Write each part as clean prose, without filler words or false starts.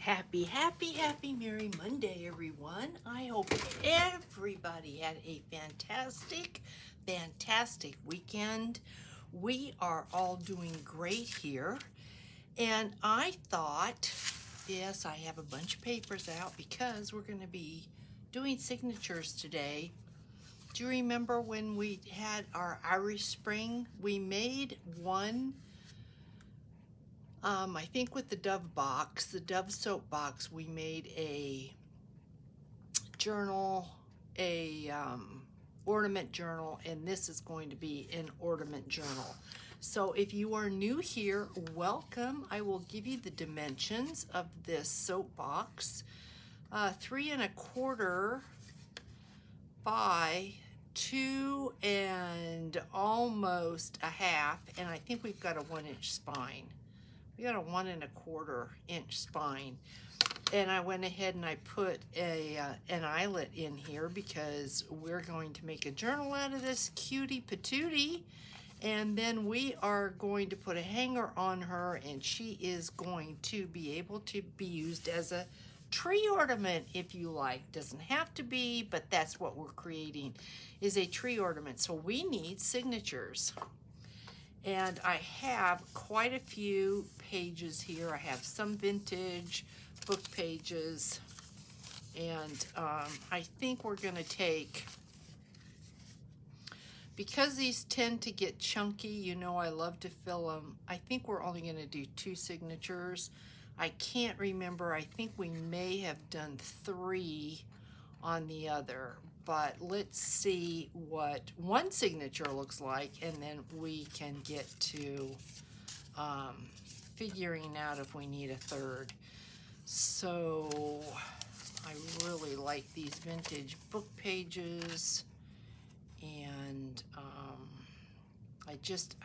Happy Merry Monday, everyone. I hope everybody had a fantastic weekend. We are all doing great here. And I thought, yes, I have a bunch of papers out because we're going to be doing signatures today. Do you remember when we had our Irish Spring? We made one. I think with the Dove box, the Dove soap box, we made a journal, a ornament journal, and this is going to be an ornament journal. So if you are new here, welcome. I will give you the dimensions of this soap box. 3 1/4 by 2 and almost a half, and I think we've got a 1-inch spine. We got a 1 1/4 inch spine, and I went ahead and I put an eyelet in here because we're going to make a journal out of this cutie patootie, and then we are going to put a hanger on her, and she is going to be able to be used as a tree ornament if you like. Doesn't have to be, but that's what we're creating, is a tree ornament. So we need signatures. And I have quite a few pages here. I have some vintage book pages, and I think we're going to take, because these tend to get chunky, you know I love to fill them, I think we're only going to do 2 signatures. I can't remember. I think we may have done 3 on the other, but let's see what one signature looks like, and then we can get to figuring out if we need a third. So I really like these vintage book pages, and I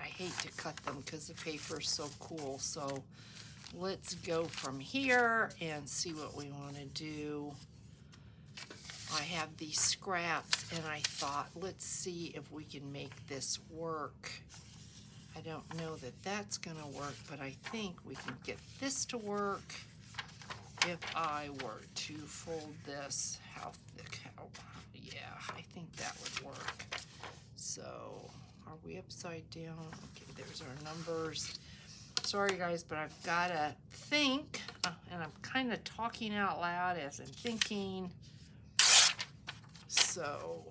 hate to cut them because the paper is so cool. So let's go from here and see what we want to do. I have these scraps, and I thought, let's see if we can make this work. I don't know that that's going to work, but I think we can get this to work if I were to fold this. How thick? Yeah, I think that would work. So, are we upside down? Okay, there's our numbers. Sorry guys, but I've got to think, and I'm kind of talking out loud as I'm thinking. So,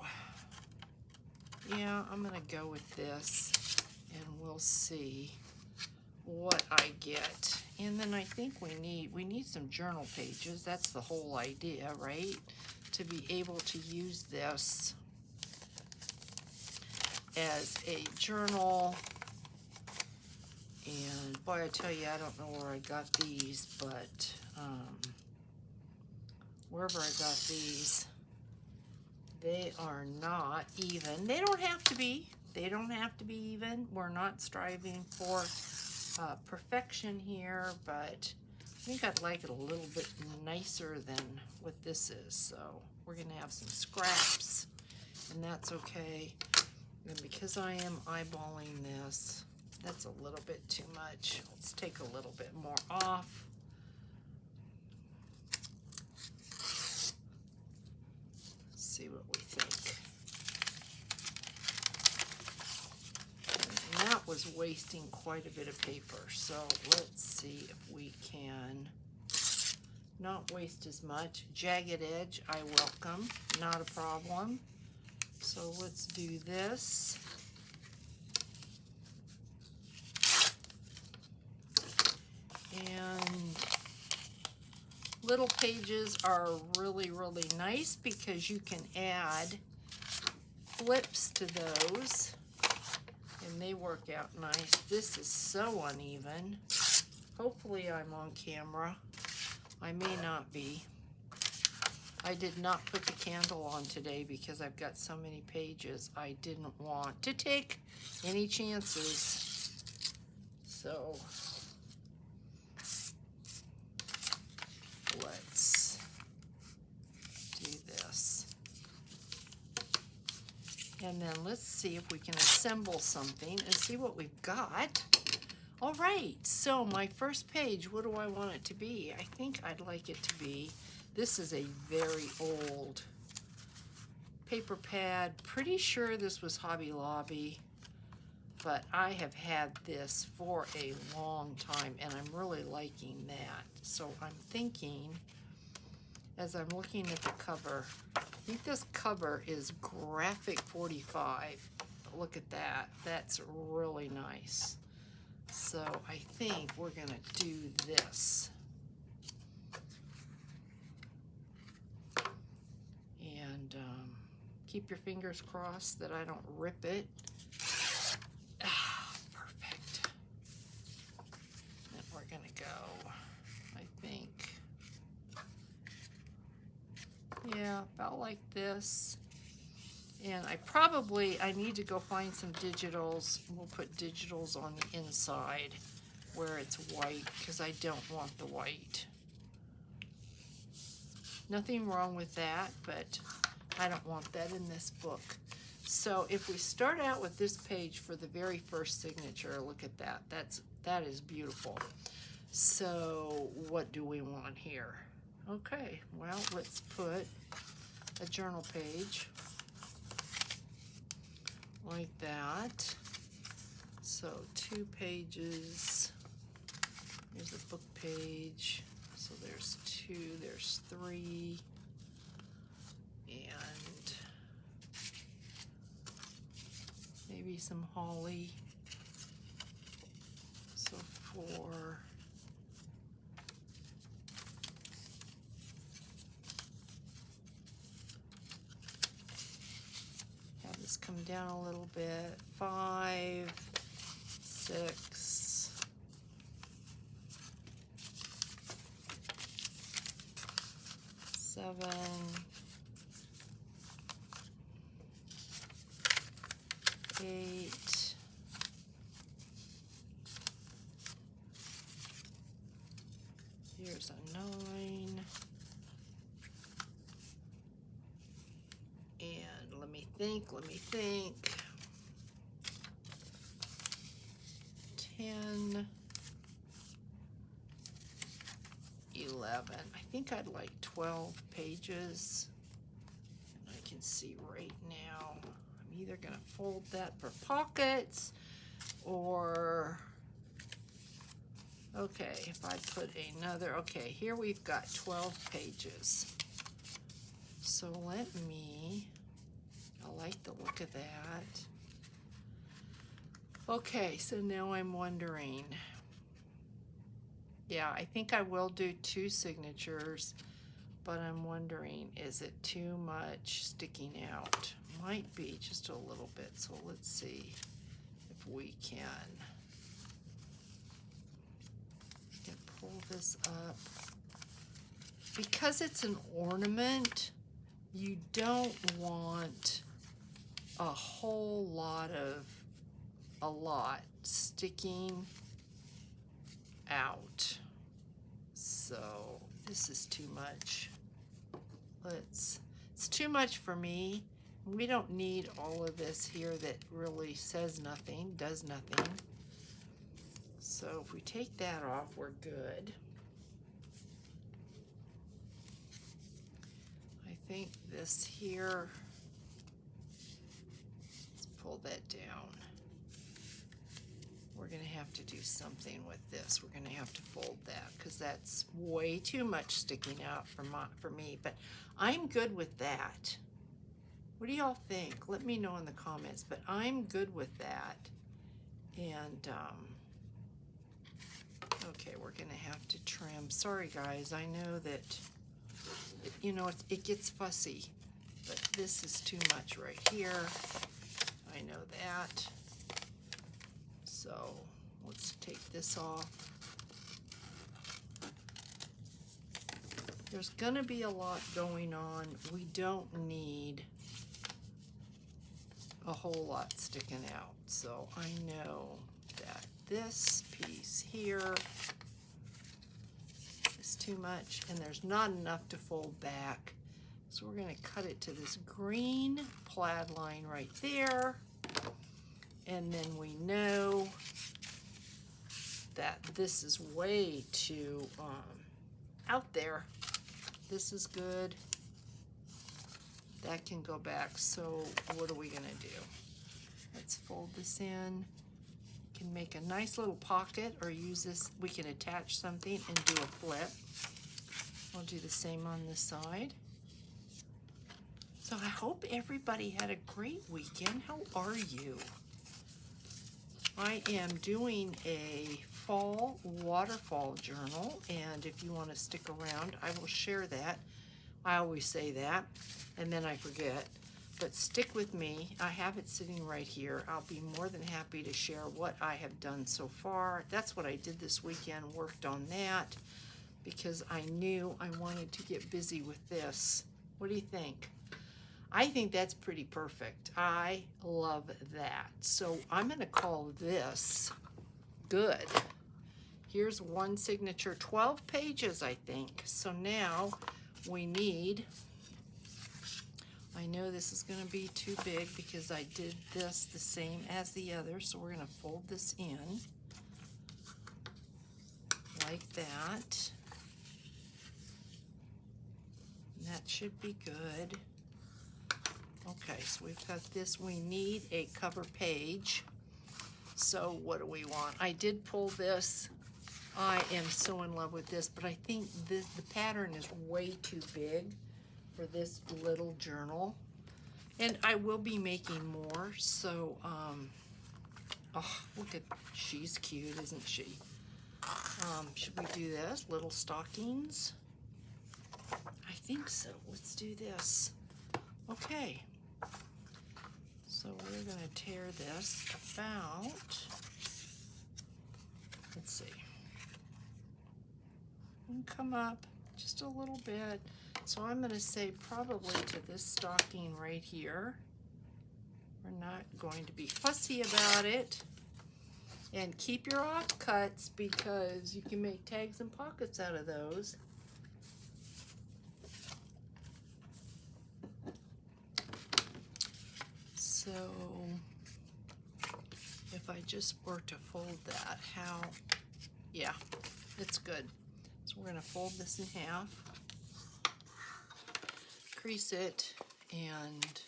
yeah, I'm going to go with this, and we'll see what I get. And then I think we need some journal pages. That's the whole idea, right? To be able to use this as a journal. And boy, I tell you, I don't know where I got these, but wherever I got these, they are not even. They don't have to be. They don't have to be even. We're not striving for perfection here, but I think I'd like it a little bit nicer than what this is. So we're going to have some scraps, and that's okay. And because I am eyeballing this, that's a little bit too much. Let's take a little bit more off. See what we think. And that was wasting quite a bit of paper, so let's see if we can not waste as much. Jagged edge, I welcome, not a problem. So let's do this. And little pages are really nice because you can add flips to those, and they work out nice. This is so uneven. Hopefully I'm on camera. I may not be. I did not put the candle on today because I've got so many pages. I didn't want to take any chances. So let's do this. And then let's see if we can assemble something and see what we've got. All right, so my first page, what do I want it to be? I think I'd like it to be, this is a very old paper pad. Pretty sure this was Hobby Lobby, but I have had this for a long time and I'm really liking that. So I'm thinking, as I'm looking at the cover, I think this cover is Graphic 45. Look at that, that's really nice. So I think we're gonna do this. And keep your fingers crossed that I don't rip it. Ah, perfect. Then we're gonna go, I think, yeah, about like this. And I need to go find some digitals. We'll put digitals on the inside where it's white because I don't want the white. Nothing wrong with that, but I don't want that in this book. So if we start out with this page for the very first signature, look at that. That is beautiful. So what do we want here? Okay, well, let's put a journal page like that. So 2 pages. Here's a book page. So there's 2, there's 3, and maybe some holly. So 4. Have this come down a little bit. 5, 6, 7, 8, 9, and let me think, 10, 11. I think I'd like 12 pages. And I can see right now, I'm either gonna fold that for pockets or, okay, if I put another, okay, here we've got 12 pages. So I like the look of that. Okay, so now I'm wondering, yeah, I think I will do 2 signatures, but I'm wondering, is it too much sticking out? Might be just a little bit, so let's see if we can pull this up. Because it's an ornament, you don't want a whole lot sticking out. So this is too much. It's too much for me. We don't need all of this here that really says nothing, does nothing. So if we take that off, we're good. I think this here, let's pull that down. We're gonna have to do something with this. We're gonna have to fold that because that's way too much sticking out for me, but I'm good with that. What do y'all think? Let me know in the comments, but I'm good with that. And okay, we're gonna have to trim. Sorry guys, I know that it gets fussy, but this is too much right here. I know that. So let's take this off. There's gonna be a lot going on. We don't need a whole lot sticking out. So I know that this piece here is too much and there's not enough to fold back. So we're gonna cut it to this green plaid line right there. And then we know that this is way too out there. This is good. That can go back. So what are we gonna do? Let's fold this in. You can make a nice little pocket or use this. We can attach something and do a flip. We'll do the same on this side. So I hope everybody had a great weekend. How are you? I am doing a fall waterfall journal, and if you want to stick around, I will share that. I always say that, and then I forget. But stick with me. I have it sitting right here. I'll be more than happy to share what I have done so far. That's what I did this weekend, worked on that, because I knew I wanted to get busy with this. What do you think? I think that's pretty perfect. I love that. So I'm going to call this good. Here's one signature, 12 pages, I think. So now we need, I know this is going to be too big because I did this the same as the other. So we're going to fold this in like that. And that should be good. Okay, so we've got this. We need a cover page. So what do we want? I did pull this. I am so in love with this, but I think the pattern is way too big for this little journal. And I will be making more, so, oh, look at, she's cute, isn't she? Should we do this? Little stockings? I think so. Let's do this. Okay. So we're going to tear this about, let's see, and come up just a little bit. So I'm going to say probably to this stocking right here. We're not going to be fussy about it. And keep your offcuts because you can make tags and pockets out of those. So if I just were to fold that, how, yeah, it's good. So we're going to fold this in half, crease it, and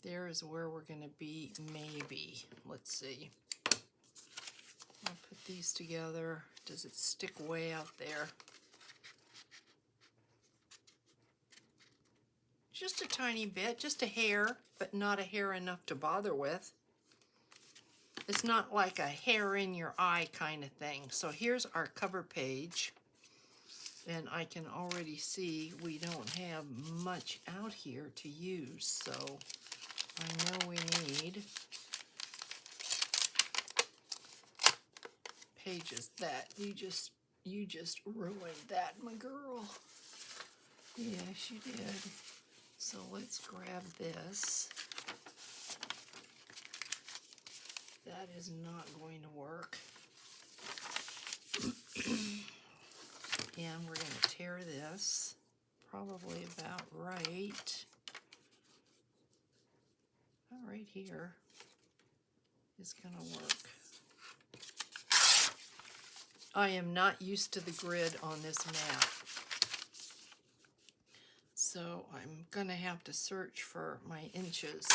there is where we're going to be maybe. Let's see. I'll put these together. Does it stick way out there? Just a tiny bit, just a hair, but not a hair enough to bother with. It's not like a hair in your eye kind of thing. So here's our cover page. And I can already see we don't have much out here to use. So I know we need pages. That you just ruined that, my girl. Yes, you did. So let's grab this. That is not going to work. And we're going to tear this probably about right here is going to work. I am not used to the grid on this map. So I'm going to have to search for my inches.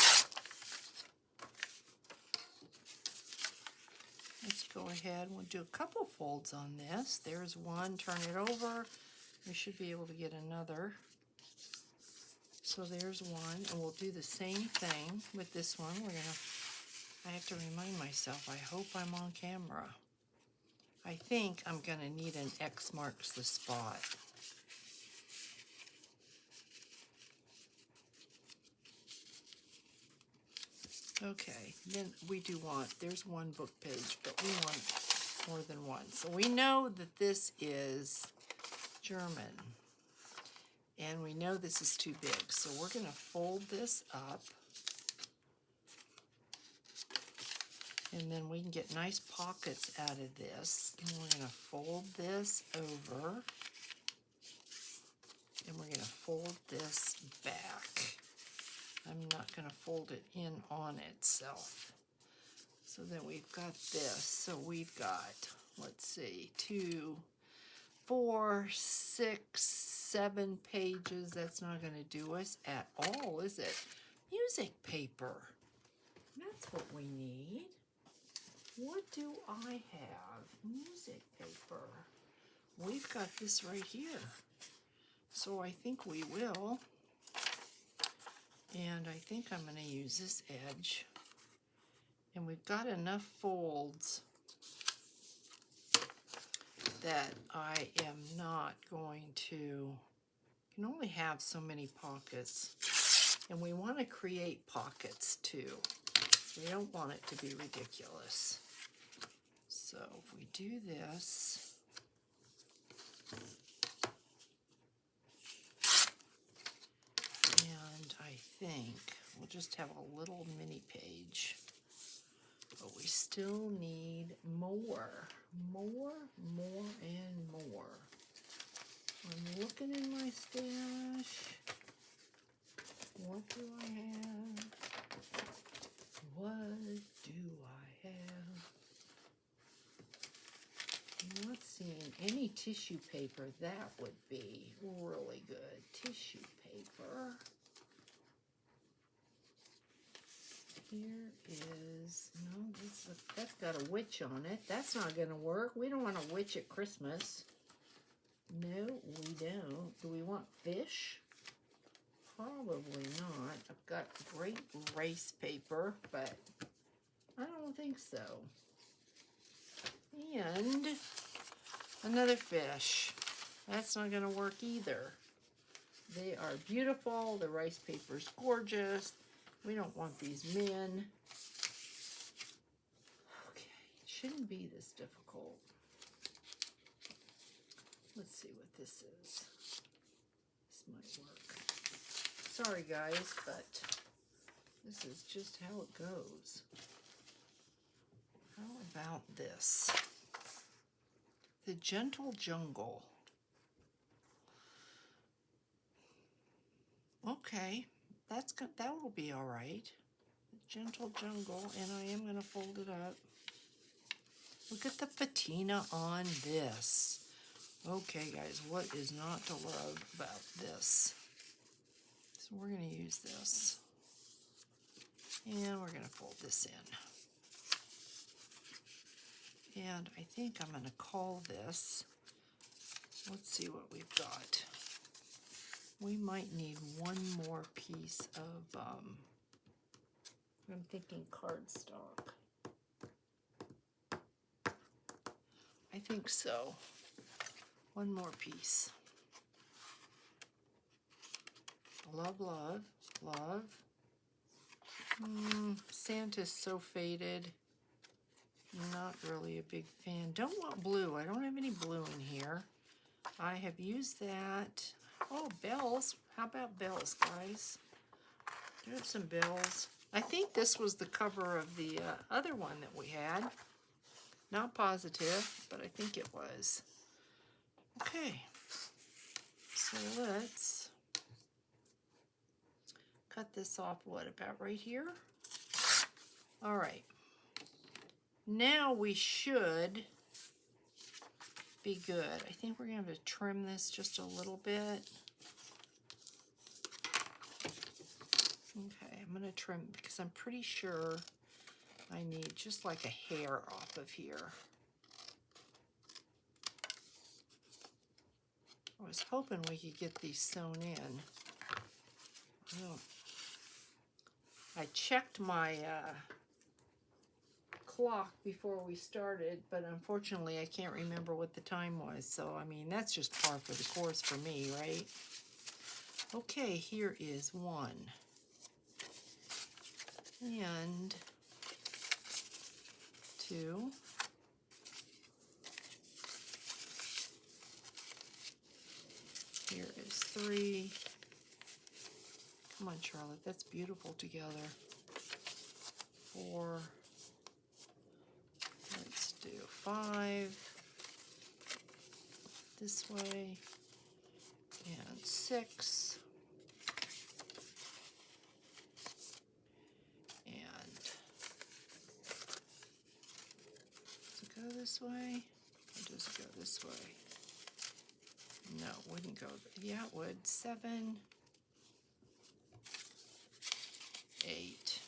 Let's go ahead and we'll do a couple folds on this. There's one, turn it over. We should be able to get another. So there's one, and we'll do the same thing with this one. I have to remind myself, I hope I'm on camera. I think I'm going to need an X marks the spot. Okay, then we do want, there's one book page, but we want more than one. So we know that this is German, and we know this is too big. So we're going to fold this up, and then we can get nice pockets out of this. And we're going to fold this over, and we're going to fold this back. I'm not going to fold it in on itself. So then we've got this. So we've got, let's see, 2, 4, 6, 7 pages. That's not going to do us at all, is it? Music paper. That's what we need. What do I have? Music paper. We've got this right here. So I think we will. And I think I'm going to use this edge. And we've got enough folds that I am not going to, you can only have so many pockets. And we want to create pockets too. We don't want it to be ridiculous. So if we do this, and I think we'll just have a little mini page. But we still need more, and more. I'm looking in my stash. What do I have? What do I have? I'm not seeing any tissue paper. That would be really good. Tissue paper. Here is, no, that's got a witch on it. That's not going to work. We don't want a witch at Christmas. No, we don't. Do we want fish? Probably not. I've got great race paper, but I don't think so. And another fish. That's not going to work either. They are beautiful. The rice paper's gorgeous. We don't want these men. Okay, it shouldn't be this difficult. Let's see what this is. This might work. Sorry guys, but this is just how it goes. How about this? The Gentle Jungle. Okay. That will be all right. Gentle Jungle, and I am going to fold it up. Look at the patina on this. Okay, guys, what is not to love about this? So we're going to use this. And we're going to fold this in. And I think I'm going to call this, let's see what we've got. We might need one more piece of, I'm thinking cardstock. I think so. One more piece. Love, love, love. Santa's so faded. Not really a big fan. Don't want blue. I don't have any blue in here. I have used that. Oh, bells. How about bells, guys? There's some bells. I think this was the cover of the other one that we had. Not positive, but I think it was. Okay. So let's cut this off, what, about right here? All right. Now we should be good. I think we're going to have to trim this just a little bit. Okay, I'm going to trim because I'm pretty sure I need just like a hair off of here. I was hoping we could get these sewn in. Oh. I checked my clock before we started, but unfortunately I can't remember what the time was. So, I mean, that's just par for the course for me, right? Okay, here is one. And 2. Here is 3. Come on, Charlotte, that's beautiful together. 4. Let's do 5. This way. And 6. And this way? Or just go this way? No, it wouldn't go. Yeah, it would. 7, 8.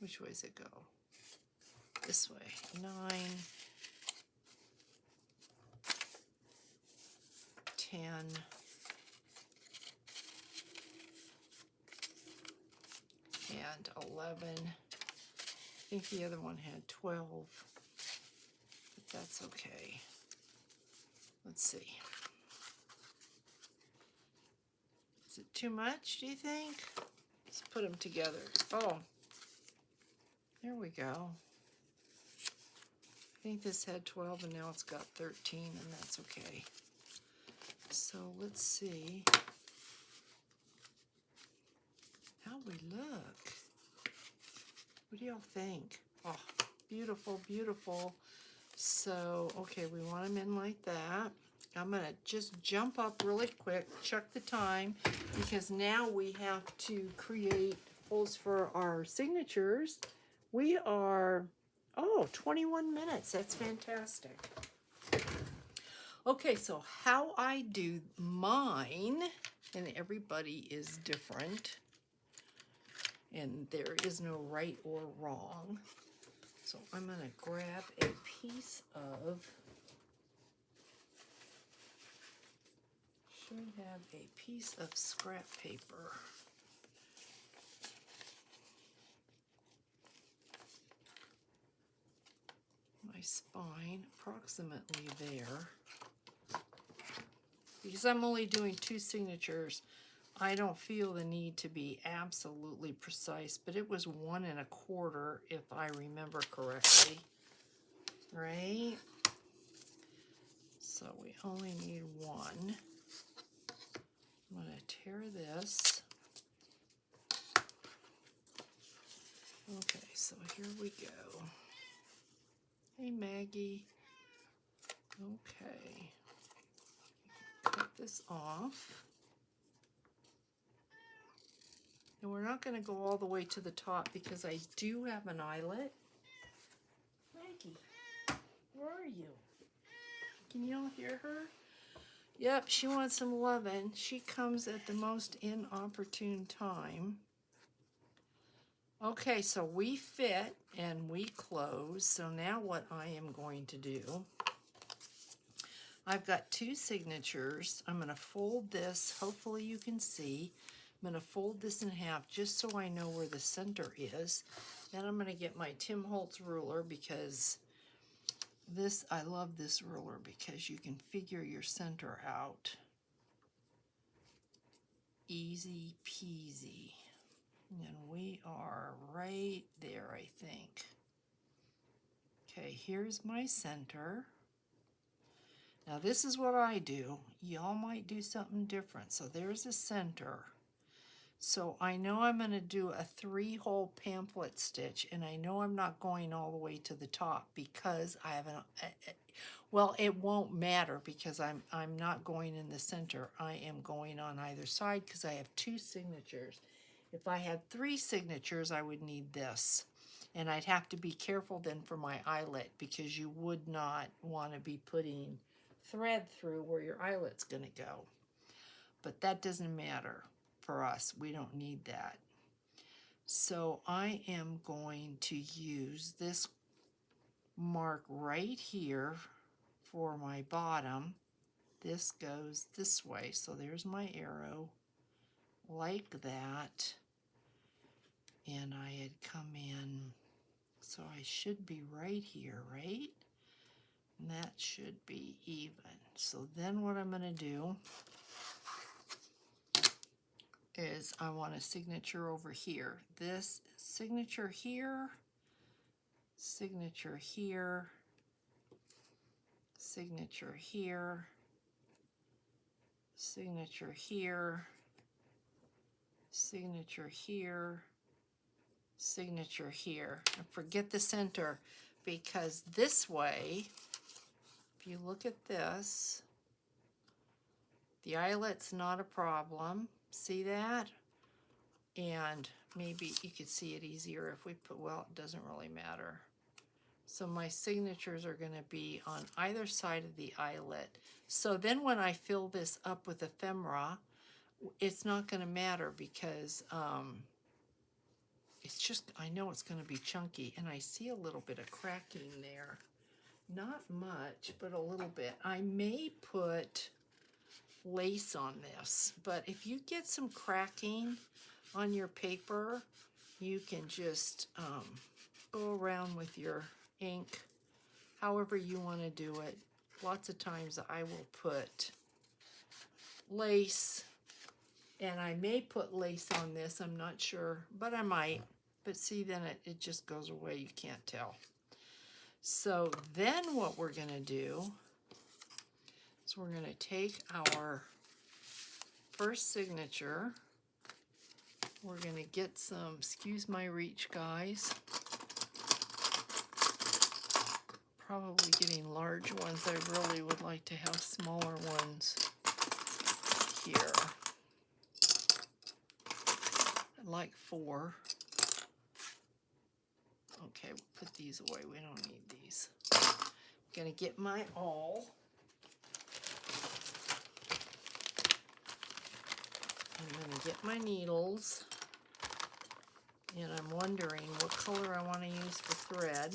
Which way does it go? This way. 9, 10, and 11. I think the other one had 12, but that's okay. Let's see. Is it too much, do you think? Let's put them together. Oh, there we go. I think this had 12 and now it's got 13, and that's okay. So let's see how we look. What do y'all think? Oh, beautiful, beautiful. So, okay, we want them in like that. I'm going to just jump up really quick, check the time, because now we have to create holes for our signatures. We are, 21 minutes. That's fantastic. Okay, so how I do mine, and everybody is different, and there is no right or wrong. So I'm going to grab a piece of, should have a piece of scrap paper. My spine, approximately there. Because I'm only doing 2 signatures, I don't feel the need to be absolutely precise, but it was 1 1/4 if I remember correctly, right? So we only need 1. I'm going to tear this. Okay, so here we go. Hey, Maggie. Okay. Cut this off. And we're not going to go all the way to the top because I do have an eyelet. Maggie, where are you? Can you all hear her? Yep, she wants some loving. She comes at the most inopportune time. Okay, so we fit and we close. So now what I am going to do, I've got 2 signatures. I'm going to fold this. Hopefully you can see. I'm going to fold this in half just so I know where the center is. Then I'm going to get my Tim Holtz ruler because this, I love this ruler because you can figure your center out. Easy peasy. And we are right there, I think. Okay, here's my center. Now this is what I do. Y'all might do something different. So there's a center. So I know I'm going to do a 3-hole pamphlet stitch, and I know I'm not going all the way to the top because I have well, it won't matter because I'm not going in the center. I am going on either side because I have 2 signatures. If I had 3 signatures, I would need this. And I'd have to be careful then for my eyelet because you would not want to be putting thread through where your eyelet's going to go. But that doesn't matter for us. We don't need that. So I am going to use this mark right here for my bottom. This goes this way. So there's my arrow like that. And I had come in, so I should be right here, right? And that should be even. So then what I'm going to do is I want a signature over here. This signature here, signature here, signature here, signature here, signature here, signature here. And forget the center because this way, if you look at this, the eyelet's not a problem. See that? And maybe you could see it easier if we put, well, it doesn't really matter. So my signatures are going to be on either side of the eyelet. So then when I fill this up with ephemera, it's not going to matter because it's just, I know it's going to be chunky, and I see a little bit of cracking there. Not much, but a little bit. I may put lace on this, but if you get some cracking on your paper, you can just go around with your ink however you want to do it. Lots of times I will put lace, and I may put lace on this, I'm not sure, but I might. But see, then it just goes away, you can't tell. So then what we're going to do is we're going to take our first signature. We're going to get some, excuse my reach, guys. Probably getting large ones. I really would like to have smaller ones here. I'd like 4. Okay, we'll put these away. We don't need these. I'm going to get my awl. I'm going to get my needles. And I'm wondering what color I want to use for thread.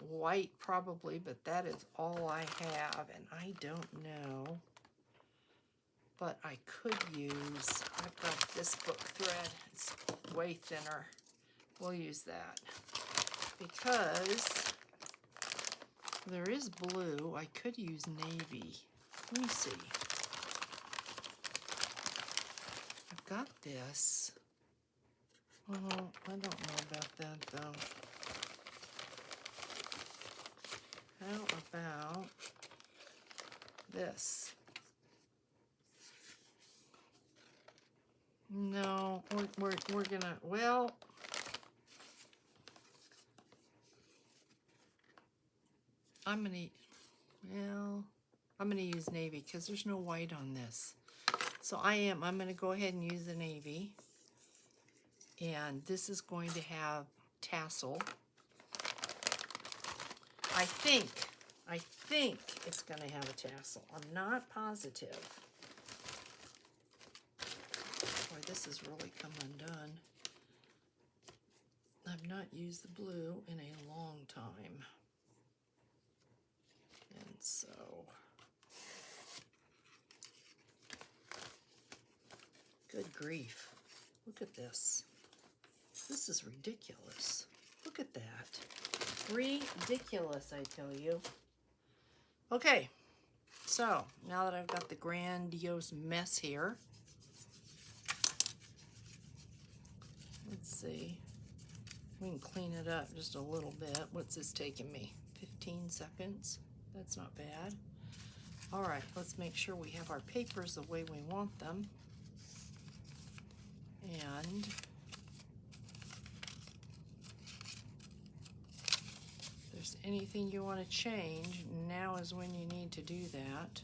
White probably, but that is all I have, and I don't know. But I could use, I've got this book thread. It's way thinner. We'll use that. Because there is blue. I could use navy. Let me see. I've got this. Oh, I don't know about that though. How about this? No, we're gonna, well, I'm gonna use navy because there's no white on this. So I'm gonna go ahead and use the navy. And this is going to have tassel. I think it's going to have a tassel. I'm not positive. Boy, this has really come undone. I've not used the blue in a long time. And so, good grief. Look at this. This is ridiculous. Look at that. Ridiculous, I tell you. Okay, so now that I've got the grandiose mess here, let's see. We can clean it up just a little bit. What's this taking me? 15 seconds? That's not bad. All right, let's make sure we have our papers the way we want them. And if there's anything you want to change, now is when you need to do that.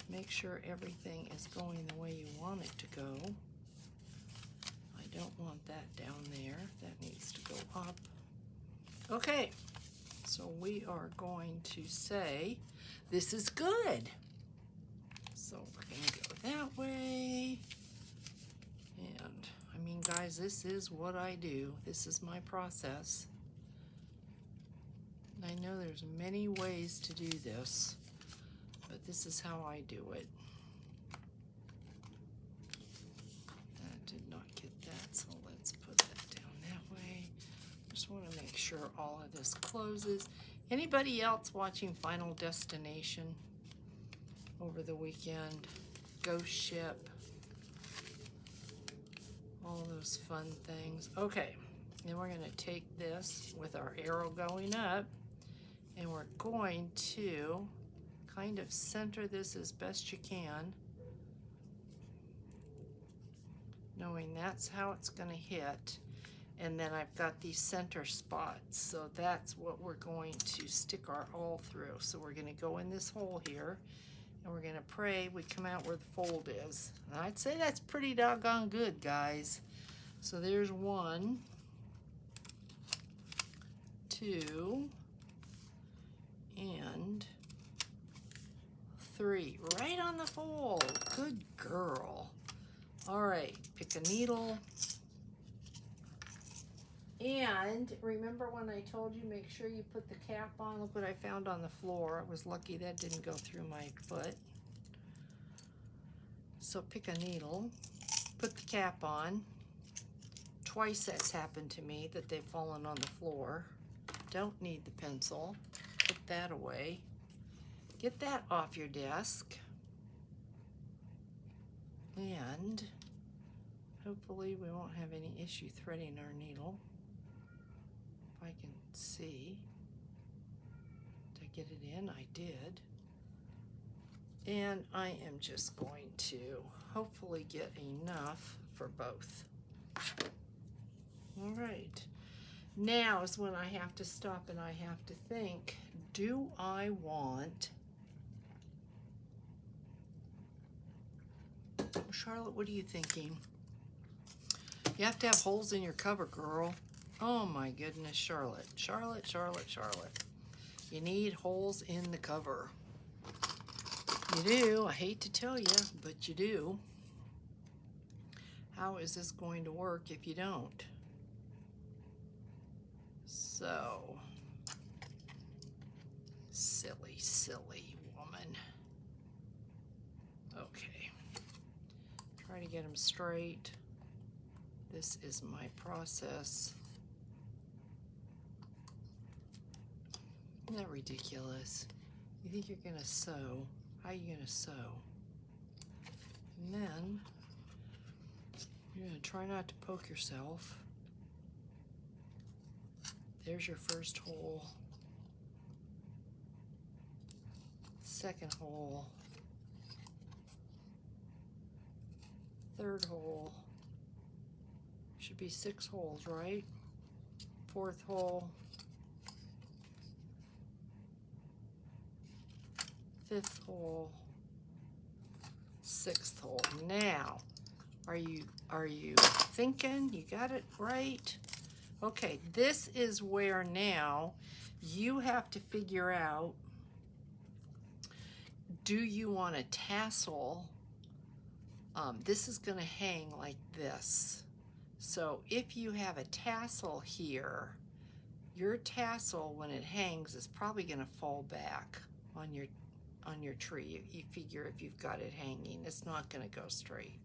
Make sure everything is going the way you want it to go. I don't want that down there. That needs to go up. Okay, so we are going to say this is good. So we're going to go that way. And I mean, guys, this is what I do. This is my process. I know there's many ways to do this, but this is how I do it. That did not get that, so let's put that down that way. Just want to make sure all of this closes. Anybody else watching Final Destination over the weekend? Ghost Ship. All those fun things. Okay, then we're going to take this with our arrow going up, and we're going to kind of center this as best you can, knowing that's how it's going to hit. And then I've got these center spots, so that's what we're going to stick our awl through. So we're going to go in this hole here, And we're going to pray we come out where the fold is. And I'd say that's pretty doggone good, guys. So there's 1, 2, and 3. Right on the fold. Good girl. All right, pick a needle. And remember when I told you make sure you put the cap on? Look what I found on the floor. I was lucky that didn't go through my foot. So pick a needle, put the cap on. Twice that's happened to me that they've fallen on the floor. Don't need the pencil. Put that away. Get that off your desk. And hopefully we won't have any issue threading our needle. If I can see. Did I get it in? I did. And I am just going to hopefully get enough for both. All right. Now is when I have to stop and I have to think, do I want... Charlotte, what are you thinking? You have to have holes in your cover, girl. Oh my goodness, Charlotte. Charlotte, Charlotte, Charlotte. You need holes in the cover. You do. I hate to tell you, but you do. How is this going to work if you don't? So, silly, silly woman. Okay. Try to get them straight. This is my process. Isn't that ridiculous? You think you're gonna sew? How are you gonna sew? And then you're gonna try not to poke yourself. There's your first hole. Second hole. Third hole. Should be 6 holes, right? Fourth hole. Fifth hole. Sixth hole. Now, are you thinking you got it right? Okay, this is where now you have to figure out, do you want a tassel? This is going to hang like this. So if you have a tassel here, your tassel when it hangs is probably going to fall back on your tree. You figure if you've got it hanging, it's not going to go straight.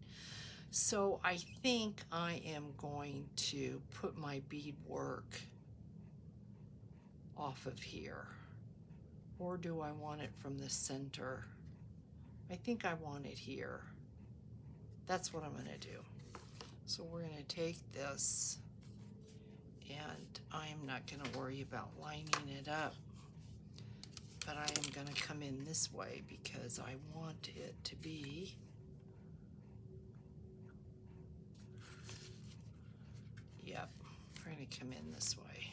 So I think I am going to put my beadwork off of here. Or do I want it from the center? I think I want it here. That's what I'm going to do. So we're going to take this, and I'm not going to worry about lining it up, but I am going to come in this way because I want it to be we're going to come in this way.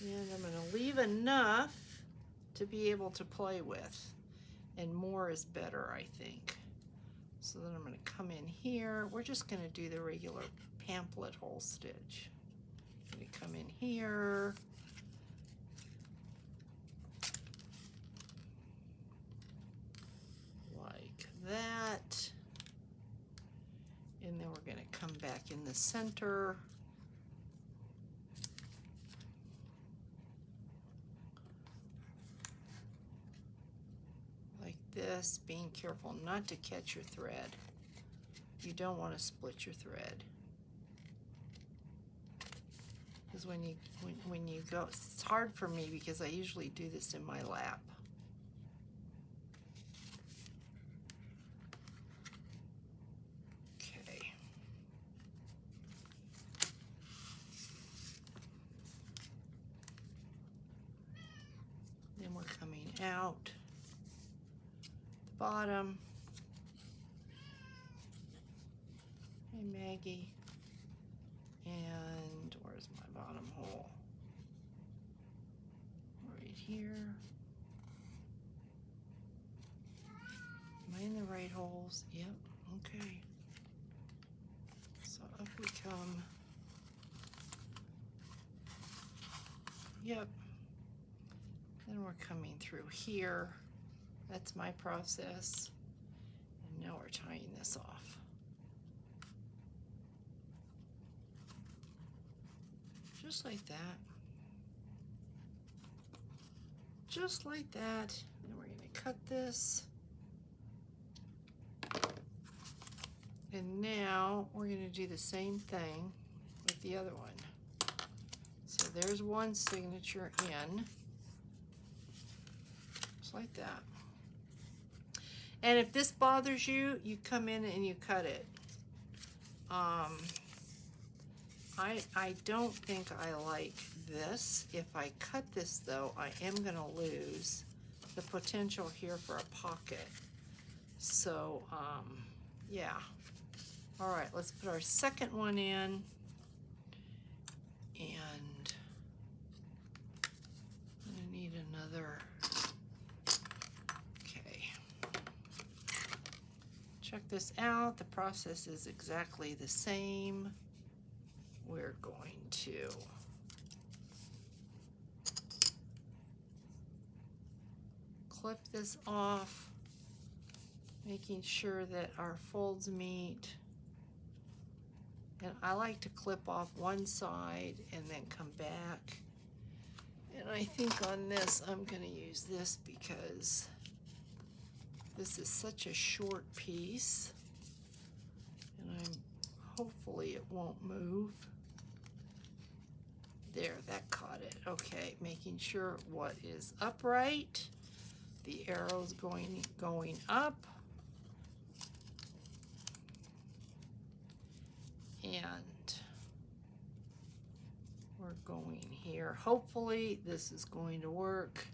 And I'm going to leave enough to be able to play with. And more is better, I think. So then I'm going to come in here. We're just going to do the regular pamphlet hole stitch. I'm going to come in here. Like that. And then we're going to come back in the center. Like this, being careful not to catch your thread. You don't want to split your thread. Because when you go, it's hard for me because I usually do this in my lap. Out the bottom. Hey Maggie. And where's my bottom hole? Right here. Am I in the right holes? Yep, okay. So up we come. Yep. Then we're coming through here. That's my process. And now we're tying this off. Just like that. Just like that. And we're going to cut this. And now we're going to do the same thing with the other one. So there's one signature in. Just like that. And if this bothers you, you come in and you cut it. I don't think I like this. If I cut this though, I am gonna lose the potential here for a pocket. So, yeah. All right, let's put our second one in. And I'm gonna need another. Okay. Check this out. The process is exactly the same. We're going to clip this off, making sure that our folds meet. And I like to clip off one side and then come back. And I think on this, I'm going to use this because this is such a short piece. And hopefully it won't move. There, that caught it. Okay, making sure what is upright. The arrow's going up. And we're going here. Hopefully this is going to work.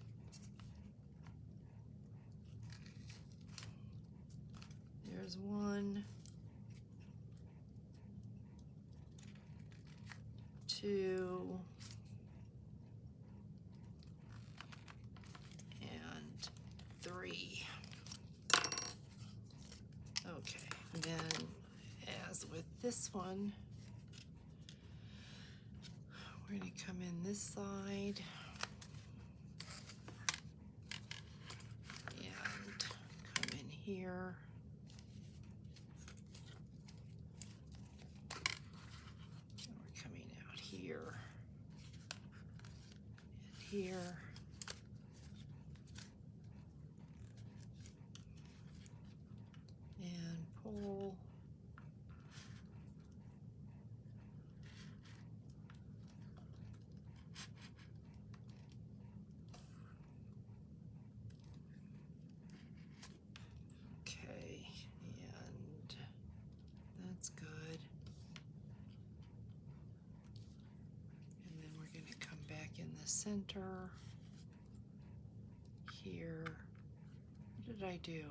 There's one, two, and three. Okay, and then as with this one, we're going to come in this side and come in here. And we're coming out here and here. And pull. Okay, and that's good. And then we're going to come back in the center here. What did I do?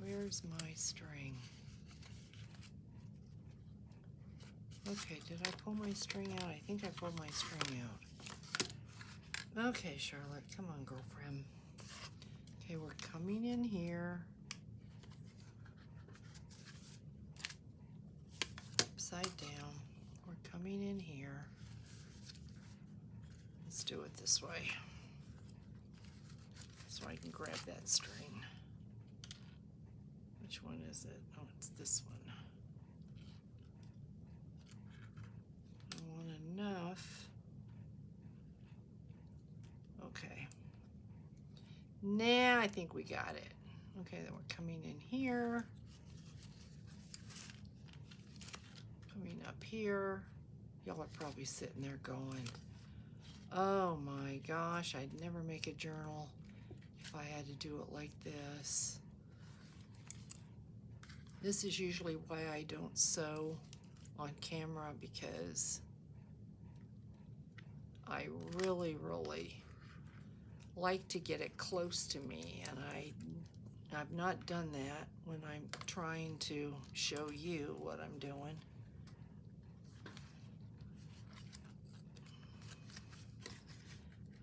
Where's my string? Okay, did I pull my string out? I think I pulled my string out. Okay, Charlotte, come on, girlfriend. Okay, we're coming in here. Upside down. We're coming in here. Let's do it this way. So I can grab that string. Which one is it? Oh, it's this one. I want enough. Okay. Now I think we got it. Okay, then we're coming in here. Coming up here. Y'all are probably sitting there going, oh my gosh, I'd never make a journal if I had to do it like this. This is usually why I don't sew on camera, because I really like to get it close to me, and I've not done that when I'm trying to show you what I'm doing.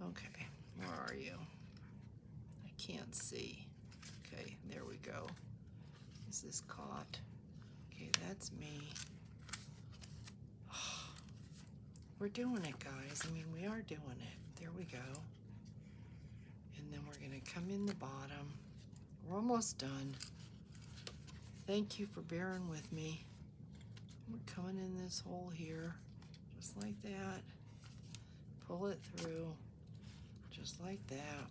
Okay, you? I can't see. Okay, there we go. Is this caught? Okay, that's me. We're doing it, guys. I mean, we are doing it. There we go. And then we're going to come in the bottom. We're almost done. Thank you for bearing with me. We're coming in this hole here, just like that. Pull it through, just like that.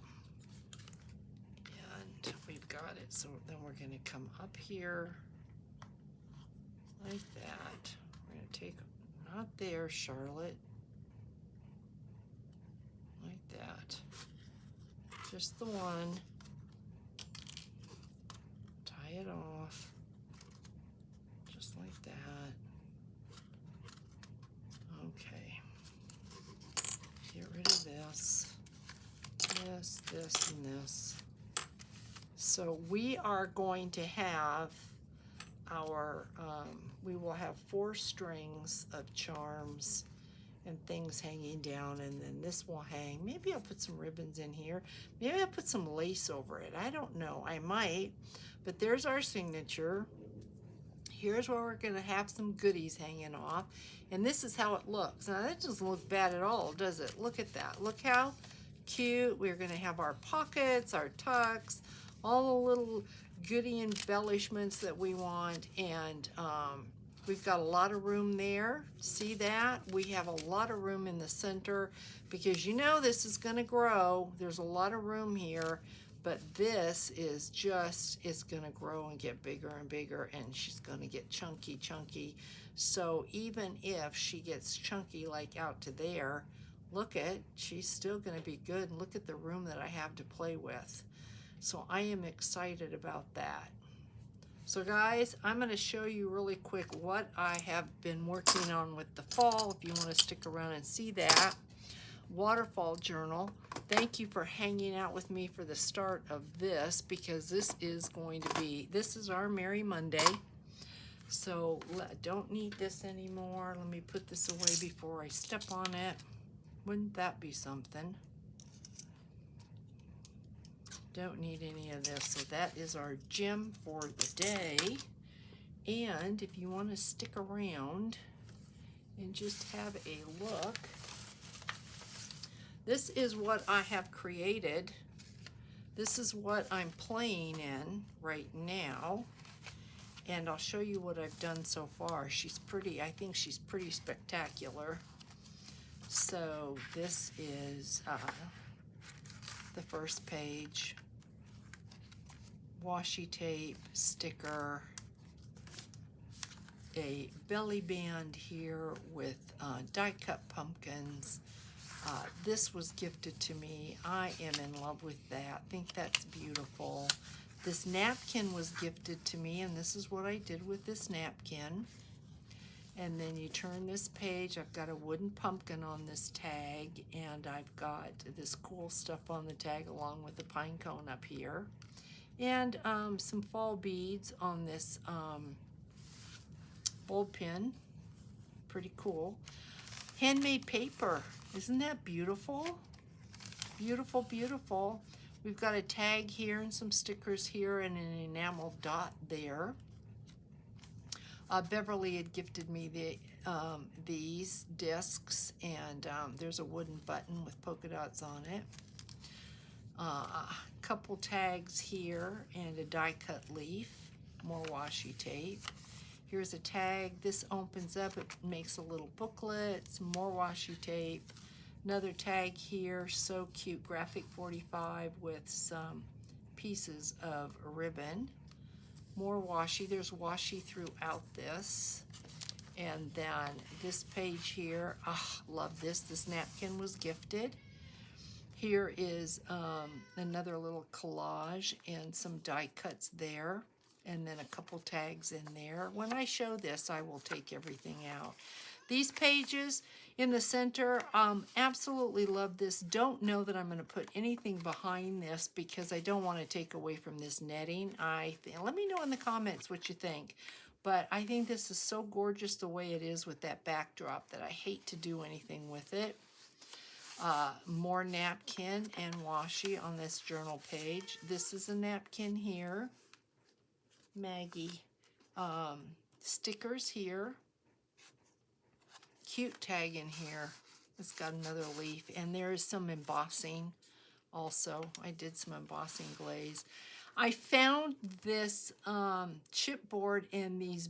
And we've got it. So then we're going to come up here, like that. We're going to take, not there, Charlotte. Like that. Just the one. Tie it off. Just like that. Okay. Get rid of this. This, and this. So we are going to have our, we will have 4 strings of charms and things hanging down, and then this will hang. Maybe I'll put some ribbons in here. Maybe I'll put some lace over it. I don't know. I might. But there's our signature. Here's where we're going to have some goodies hanging off. And this is how it looks. Now, that doesn't look bad at all, does it? Look at that. Look how cute. We're going to have our pockets, our tucks, all the little goodie embellishments that we want. And we've got a lot of room there. See that? We have a lot of room in the center because you know this is going to grow. There's a lot of room here. But this is just, it's going to grow and get bigger and bigger, and she's going to get chunky. So even if she gets chunky like out to there, look at, she's still going to be good. Look at the room that I have to play with. So I am excited about that. So guys, I'm going to show you really quick what I have been working on with the fall, if you want to stick around and see that. Waterfall journal. Thank you for hanging out with me for the start of this, because this is going to be, this is our Merry Monday. So don't need this anymore. Let me put this away before I step on it. Wouldn't that be something? Don't need any of this. So that is our gem for the day. And if you want to stick around and just have a look, this is what I have created. This is what I'm playing in right now. And I'll show you what I've done so far. She's pretty, I think she's pretty spectacular. So this is the first page. Washi tape, sticker, a belly band here with die-cut pumpkins. This was gifted to me. I am in love with that. I think that's beautiful. This napkin was gifted to me, and this is what I did with this napkin. And then you turn this page. I've got a wooden pumpkin on this tag, and I've got this cool stuff on the tag along with the pine cone up here. And some fall beads on this bulb pin. Pretty cool. Handmade paper. Isn't that beautiful? Beautiful, beautiful. We've got a tag here and some stickers here and an enamel dot there. Beverly had gifted me these discs, and there's a wooden button with polka dots on it. Couple tags here and a die-cut leaf. More washi tape. Here's a tag. This opens up. It makes a little booklet. Some more washi tape. Another tag here. So cute. Graphic 45 with some pieces of ribbon. More washi. There's washi throughout this. And then this page here. Love this. This napkin was gifted. Here is another little collage and some die cuts there. And then a couple tags in there. When I show this, I will take everything out. These pages in the center, absolutely love this. Don't know that I'm going to put anything behind this because I don't want to take away from this netting. Let me know in the comments what you think. But I think this is so gorgeous the way it is with that backdrop that I hate to do anything with it. More napkin and washi on this journal page. This is a napkin here. Maggie. Stickers here. Cute tag in here. It's got another leaf. And there is some embossing also. I did some embossing glaze. I found this chipboard in these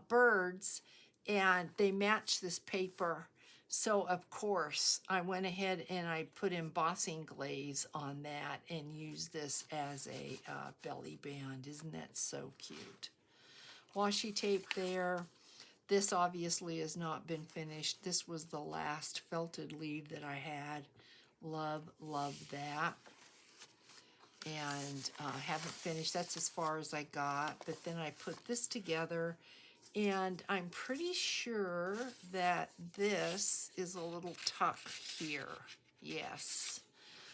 birds, and they match this paper. So of course I went ahead and I put embossing glaze on that and used this as a belly band. Isn't that so cute? Washi tape there. This obviously has not been finished. This was the last felted lead that I had. Love, love that. And haven't finished. That's as far as I got. But then I put this together, and I'm pretty sure that this is a little tuck here. Yes.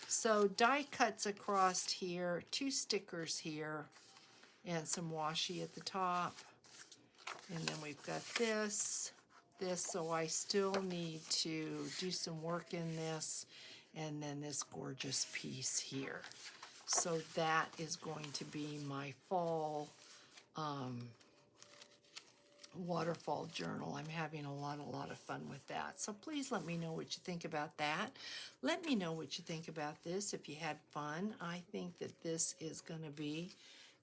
So die cuts across here, 2 stickers here, and some washi at the top. And then we've got this, so I still need to do some work in this, and then this gorgeous piece here. So that is going to be my fall waterfall journal. I'm having a lot of fun with that. So please let me know what you think about that. Let me know what you think about this if you had fun. I think that this is going to be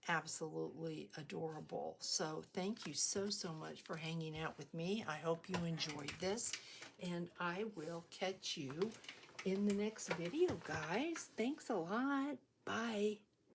absolutely adorable. So thank you so much for hanging out with me. I hope you enjoyed this, and I will catch you in the next video, guys. Thanks a lot. Bye.